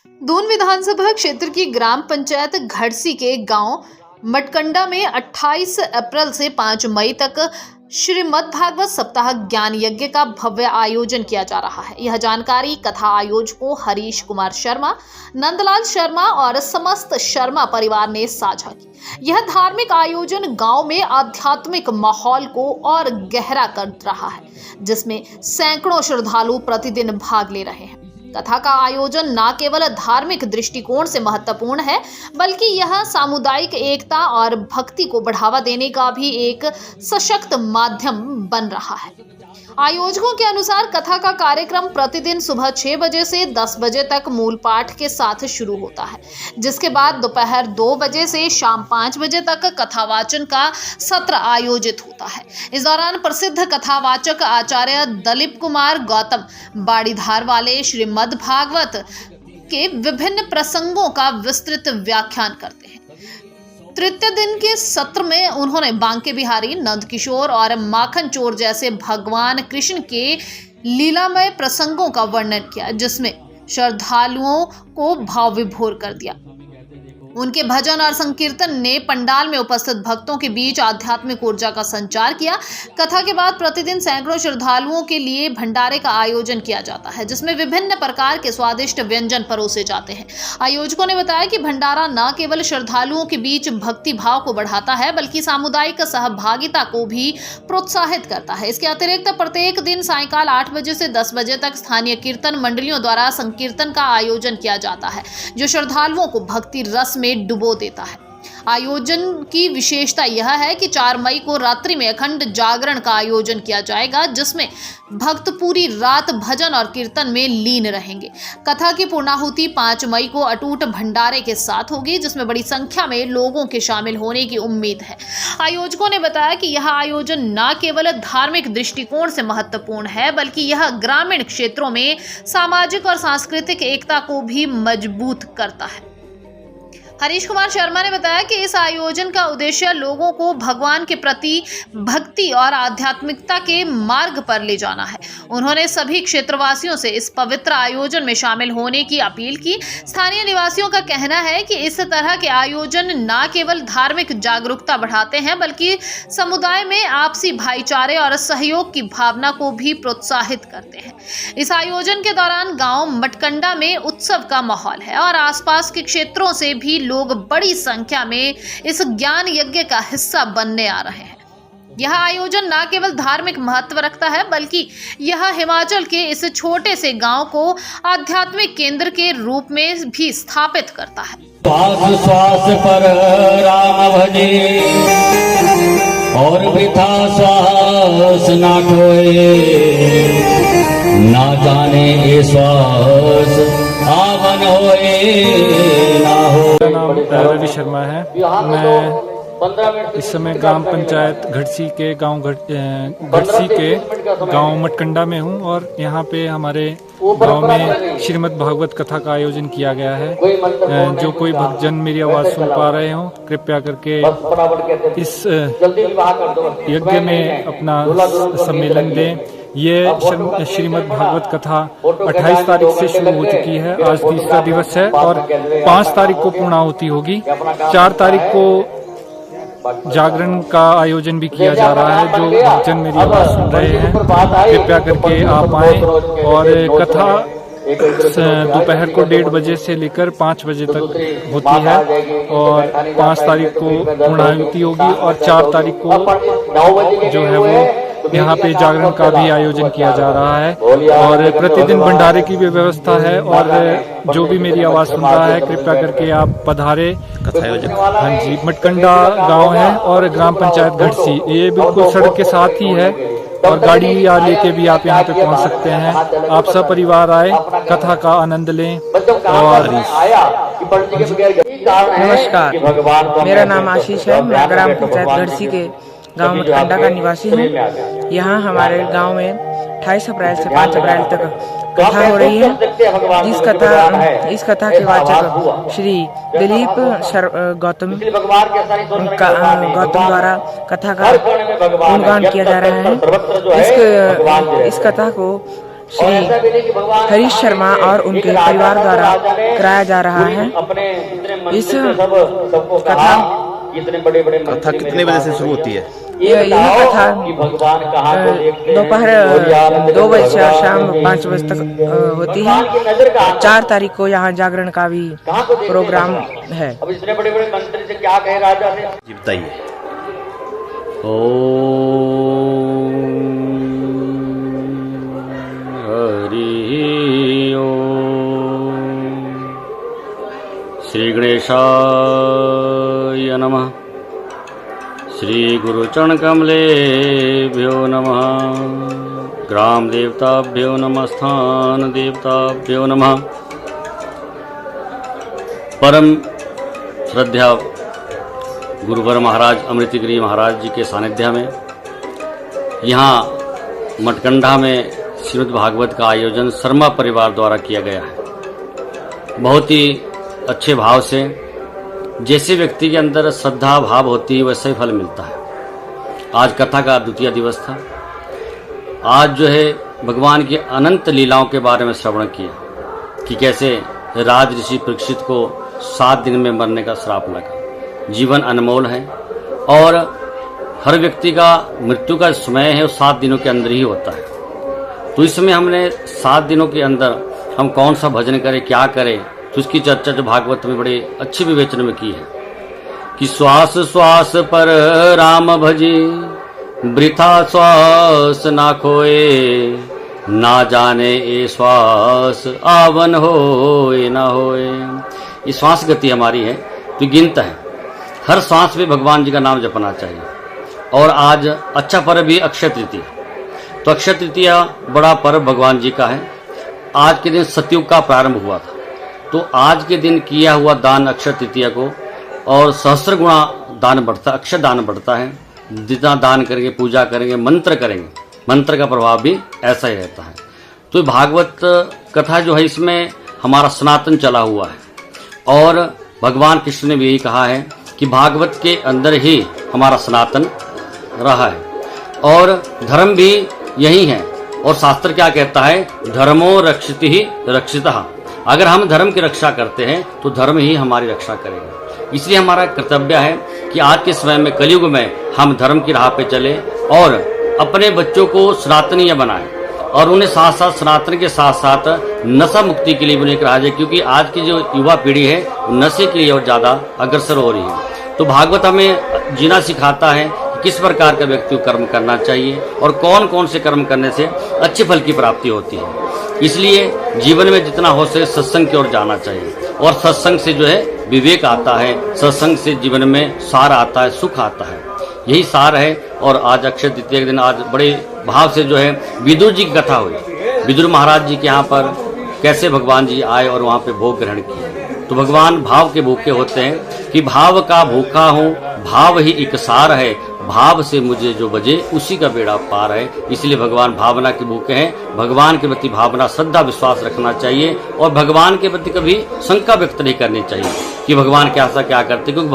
दून विधानसभा क्षेत्र की ग्राम पंचायत घड़सी के गांव मटकंडा में 28 अप्रैल से 5 मई तक श्रीमद् भागवत सप्ताह ज्ञान यज्ञ का भव्य आयोजन किया जा रहा है। यह जानकारी कथा आयोजकों हरीश कुमार शर्मा, नंदलाल शर्मा और समस्त शर्मा परिवार ने साझा की। यह धार्मिक आयोजन गांव में आध्यात्मिक माहौल को और गहरा कर रहा है, जिसमें सैकड़ों श्रद्धालु प्रतिदिन भाग ले रहे हैं। कथा का आयोजन न केवल धार्मिक दृष्टिकोण से महत्वपूर्ण है, बल्कि यह सामुदायिक एकता और भक्ति को बढ़ावा देने का भी एक सशक्त माध्यम बन रहा है। आयोजकों के अनुसार कथा का कार्यक्रम प्रतिदिन सुबह 6 बजे से 10 बजे तक मूल पाठ के साथ शुरू होता है, जिसके बाद दोपहर 2 बजे से शाम 5 बजे तक कथावाचन का सत्र आयोजित होता है। इस दौरान प्रसिद्ध कथावाचक आचार्य दलीप कुमार गौतम बाड़ीधार वाले श्रीमद् भागवत के विभिन्न प्रसंगों का विस्तृत व्याख्यान करते हैं। तृतीय दिन के सत्र में उन्होंने बांके बिहारी, नंद किशोर और माखन चोर जैसे भगवान कृष्ण के लीलामय प्रसंगों का वर्णन किया, जिसमें श्रद्धालुओं को भाव विभोर कर दिया। उनके भजन और संकीर्तन ने पंडाल में उपस्थित भक्तों के बीच आध्यात्मिक ऊर्जा का संचार किया। कथा के बाद प्रतिदिन सैकड़ों श्रद्धालुओं के लिए भंडारे का आयोजन किया जाता है, जिसमें विभिन्न प्रकार के स्वादिष्ट व्यंजन परोसे जाते हैं। आयोजकों ने बताया कि भंडारा न केवल श्रद्धालुओं के बीच भक्ति भाव को बढ़ाता है, बल्कि सामुदायिक सहभागिता को भी प्रोत्साहित करता है। इसके अतिरिक्त प्रत्येक दिन सायंकाल 8 बजे से 10 बजे तक स्थानीय कीर्तन मंडलियों द्वारा संकीर्तन का आयोजन किया जाता है, जो श्रद्धालुओं को भक्ति रस में डुबो देता है। आयोजन की विशेषता यह है कि 4 मई को रात्रि में अखंड जागरण का आयोजन किया जाएगा, जिसमें भक्त पूरी रात भजन और कीर्तन में लीन रहेंगे। कथा की पूर्णाहुति 5 मई को अटूट भंडारे के साथ होगी, जिसमें बड़ी संख्या में लोगों के शामिल होने की उम्मीद है। आयोजकों ने बताया कि यह आयोजन न केवल धार्मिक दृष्टिकोण से महत्वपूर्ण है, बल्कि यह ग्रामीण क्षेत्रों में सामाजिक और सांस्कृतिक एकता को भी मजबूत करता है। हरीश कुमार शर्मा ने बताया कि इस आयोजन का उद्देश्य लोगों को भगवान के प्रति भक्ति और आध्यात्मिकता के मार्ग पर ले जाना है। उन्होंने सभी क्षेत्रवासियों से इस पवित्र आयोजन में शामिल होने की अपील की। स्थानीय निवासियों का कहना है कि इस तरह के आयोजन न केवल धार्मिक जागरूकता बढ़ाते हैं, बल्कि समुदाय में आपसी भाईचारे और सहयोग की भावना को भी प्रोत्साहित करते हैं। इस आयोजन के दौरान गांव मटकंडा में उत्सव का माहौल है और आसपास के क्षेत्रों से भी लोग बड़ी संख्या में इस ज्ञान यज्ञ का हिस्सा बनने आ रहे हैं। यह आयोजन न केवल धार्मिक महत्व रखता है, बल्कि यह हिमाचल के इस छोटे से गांव को आध्यात्मिक केंद्र के रूप में भी स्थापित करता है। श्वास श्वास पर राम भजे और वृथा श्वास ना खोए, ना जाने ये श्वास आवन होए ना हो। मेरा नाम रवि शर्मा है। मैं इस समय ग्राम पंचायत घड़सी के गांव मटकंडा में हूं और यहां पे हमारे गांव में श्रीमद् भागवत कथा का आयोजन किया गया है। जो कोई भक्तजन मेरी आवाज़ सुन पा रहे हो, कृपया करके इस यज्ञ में अपना सम्मेलन दें। ये श्रीमद् भागवत कथा 28 तारीख से शुरू हो चुकी है। आज तीसरा दिवस है और 5 तारीख को पूर्णाहुति होगी। 4 तारीख को जागरण का आयोजन भी किया जा रहा है। जो भक्तजन मेरी आवाज़ सुन रहे हैं, कृपया करके आप आएं। और कथा दोपहर को 1:30 बजे से लेकर 5 बजे तक होती है और 5 तारीख को पूर्णाहुति होगी और 4 तारीख को जो है वो यहाँ पे जागरण का भी आयोजन किया जा रहा है और प्रतिदिन भंडारे की भी व्यवस्था है। और जो भी मेरी आवाज़ सुन रहा है, कृपया करके आप पधारे। हाँ जी, मटकंडा गांव है और ग्राम पंचायत घड़सी, ये बिल्कुल सड़क के साथ ही है और गाड़ी या लेके भी आप यहाँ पे पहुँच सकते हैं। आप सब परिवार आए, कथा का आनंद लें। और नमस्कार, मेरा नाम आशीष है। मैं ग्राम पंचायत घड़सी के गांव मटकंडा का निवासी हूँ। यहाँ हमारे गांव में 28 अप्रैल से 5 अप्रैल तक कथा हो रही है। इस कथा के वाचक श्री दलीप गौतम द्वारा कथा का गुणगान किया जा रहा है। इस कथा को श्री हरीश शर्मा और उनके परिवार द्वारा कराया जा रहा है। इस कथा कितने बजे से शुरू होती है? यह कथा दोपहर 2 बजे से शाम 5 बजे तक होती है। 4 तारीख को यहाँ जागरण का भी प्रोग्राम है। अब इतने बड़े बड़े मंत्री से क्या कहे राजा से? जी बताइए। हरि ओम। श्री गणेशाय नमः। श्री गुरुचरण कमलेभ्यो नमः। ग्राम देवताभ्यो नमः। स्थान देवताभ्यो नमः। परम श्रद्धा गुरुवर महाराज अमृतगिरी महाराज जी के सानिध्य में यहाँ मटकंडा में श्रीमद् भागवत का आयोजन शर्मा परिवार द्वारा किया गया है। बहुत ही अच्छे भाव से, जैसे व्यक्ति के अंदर श्रद्धा भाव होती है वैसे ही फल मिलता है। आज कथा का द्वितीय दिवस था। आज जो है भगवान की अनंत लीलाओं के बारे में श्रवण किया कि कैसे राज ऋषि परीक्षित को 7 दिन में मरने का श्राप लगा। जीवन अनमोल है और हर व्यक्ति का मृत्यु का समय है वो 7 दिनों के अंदर ही होता है। तो इस समय हमने 7 दिनों के अंदर हम कौन सा भजन करें, क्या करें, तो उसकी चर्चा जो भागवत में बड़े अच्छे विवेचन में की है कि श्वास श्वास पर राम भजी, वृथा श्वास ना खोए, ना जाने ए श्वास आवन होए ना होए। ये श्वास गति हमारी है तो गिनता है। हर श्वास में भगवान जी का नाम जपना चाहिए। और आज अच्छा पर्व भी अक्षय तृतीया। तो अक्षय तृतीया बड़ा पर्व भगवान जी का है। आज के दिन सतयुग का प्रारंभ हुआ था। तो आज के दिन किया हुआ दान अक्षय तृतीया को और सहस्त्र गुणा दान बढ़ता, अक्षय दान बढ़ता है। जितना दान करेंगे, पूजा करेंगे, मंत्र करेंगे, मंत्र का प्रभाव भी ऐसा ही रहता है। तो भागवत कथा जो है इसमें हमारा सनातन चला हुआ है और भगवान कृष्ण ने भी यही कहा है कि भागवत के अंदर ही हमारा सनातन रहा है और धर्म भी यही है। और शास्त्र क्या कहता है? धर्मो रक्षिति ही रक्षितः। अगर हम धर्म की रक्षा करते हैं तो धर्म ही हमारी रक्षा करेगा। इसलिए हमारा कर्तव्य है कि आज के समय में कलयुग में हम धर्म की राह पे चले और अपने बच्चों को सनातनीय बनाएं और उन्हें साथ साथ सनातन के साथ साथ नशा मुक्ति के लिए उन्हें कहा जाए, क्योंकि आज की जो युवा पीढ़ी है वो नशे के लिए और ज़्यादा अग्रसर हो रही है। तो भागवत हमें जीना सिखाता है कि किस प्रकार का व्यक्ति को कर्म करना चाहिए और कौन कौन से कर्म करने से अच्छे फल की प्राप्ति होती है। इसलिए जीवन में जितना हो सके सत्संग की ओर जाना चाहिए और सत्संग से जो है विवेक आता है, सत्संग से जीवन में सार आता है, सुख आता है। यही सार है। और आज अक्षय तृतीया के दिन आज बड़े भाव से जो है विदुर जी की कथा हुई। विदुर महाराज जी के यहाँ पर कैसे भगवान जी आए और वहाँ पे भोग ग्रहण किए। तो भगवान भाव के भूखे होते हैं कि भाव का भूखा हूँ, भाव ही एक सार है, भाव से मुझे जो बजे उसी का बेड़ा पार है। इसलिए भगवान भावना के भूखे हैं। भगवान के प्रति भावना, श्रद्धा, विश्वास रखना चाहिए और भगवान के प्रति कभी शंका व्यक्त नहीं करनी चाहिए कि भगवान कैसा क्या करते, क्योंकि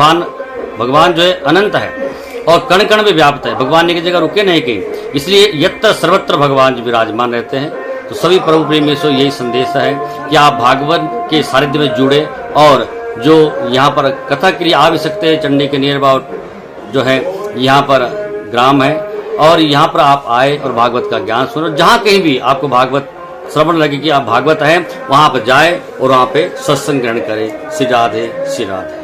भगवान जो है अनंत है और कण कण में व्याप्त है। भगवान ने की जगह रुके नहीं कहीं। इसलिए यत्र सर्वत्र भगवान जी विराजमान रहते हैं। तो सभी प्रभु प्रेमी से यही संदेश है कि आप भागवत के सानिध्य में जुड़े और जो यहाँ पर कथा के लिए आ भी सकते हैं। चंडी के नियर अबाउट जो है यहाँ पर ग्राम है और यहाँ पर आप आए और भागवत का ज्ञान सुनो। जहाँ कहीं भी आपको भागवत श्रवण लगे कि आप भागवत हैं, वहाँ पर जाए और वहाँ पे सत्संग ग्रहण करें। श्री राधे श्री राधे।